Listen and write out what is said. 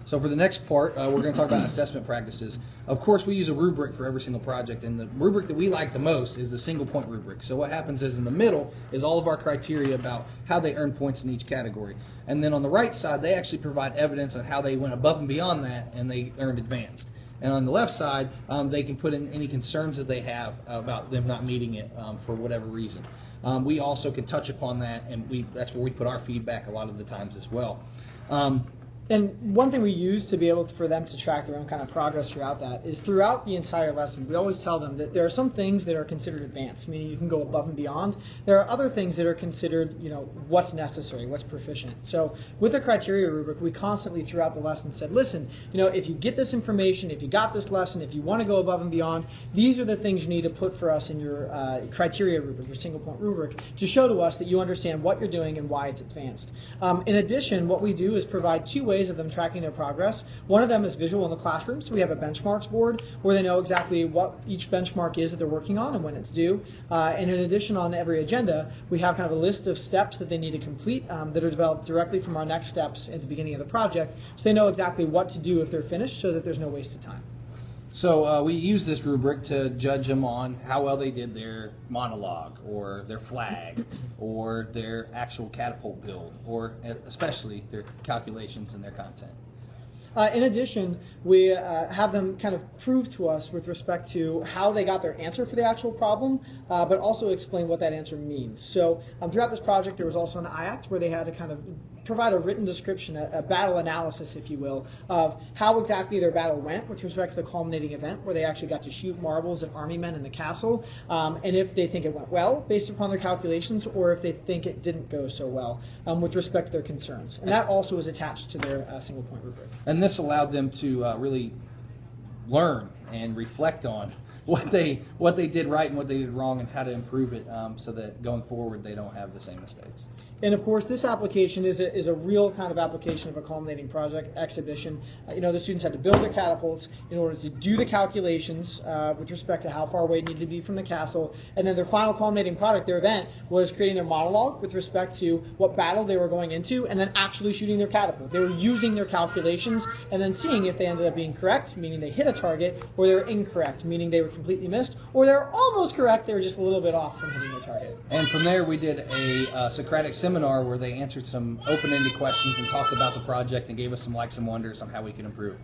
So for the next part, we're going to talk about assessment practices. Of course, we use a rubric for every single project, and the rubric that we like the most is the single point rubric. So what happens is in the middle is all of our criteria about how they earn points in each category. And then on the right side, they actually provide evidence on how they went above and beyond that and they earned advanced. And on the left side, they can put in any concerns that they have about them not meeting it for whatever reason. We also can touch upon that, and that's where we put our feedback a lot of the times as well. And one thing we use to be able for them to track their own kind of progress throughout that is throughout the entire lesson, we always tell them that there are some things that are considered advanced, meaning you can go above and beyond. There are other things that are considered, what's necessary, what's proficient. So with the criteria rubric, we constantly throughout the lesson said, listen, if you get this information, if you got this lesson, if you want to go above and beyond, these are the things you need to put for us in your criteria rubric, your single point rubric, to show to us that you understand what you're doing and why it's advanced. In addition, what we do is provide two ways of them tracking their progress. One of them is visual in the classroom, so we have a benchmarks board where they know exactly what each benchmark is that they're working on and when it's due. And in addition, on every agenda, we have kind of a list of steps that they need to complete that are developed directly from our next steps at the beginning of the project, so they know exactly what to do if they're finished so that there's no wasted time. So we use this rubric to judge them on how well they did their monologue or their flag or their actual catapult build, or especially their calculations and their content. In addition, we have them kind of prove to us with respect to how they got their answer for the actual problem, but also explain what that answer means. So throughout this project, there was also an IACT where they had to kind of provide a written description, a battle analysis, if you will, of how exactly their battle went with respect to the culminating event where they actually got to shoot marbles at army men in the castle, and if they think it went well based upon their calculations, or if they think it didn't go so well with respect to their concerns. And that also is attached to their single point rubric. And this allowed them to really learn and reflect on what they did right and what they did wrong and how to improve it, so that going forward they don't have the same mistakes. And of course, this application is a real kind of application of a culminating project exhibition. The students had to build their catapults in order to do the calculations with respect to how far away it needed to be from the castle. And then their final culminating product, their event, was creating their monologue with respect to what battle they were going into, and then actually shooting their catapult. They were using their calculations and then seeing if they ended up being correct, meaning they hit a target, or they were incorrect, meaning they were completely missed, or they were almost correct, they were just a little bit off from hitting the target. And from there, we did a Socratic seminar where they answered some open-ended questions and talked about the project and gave us some likes and wonders on how we can improve.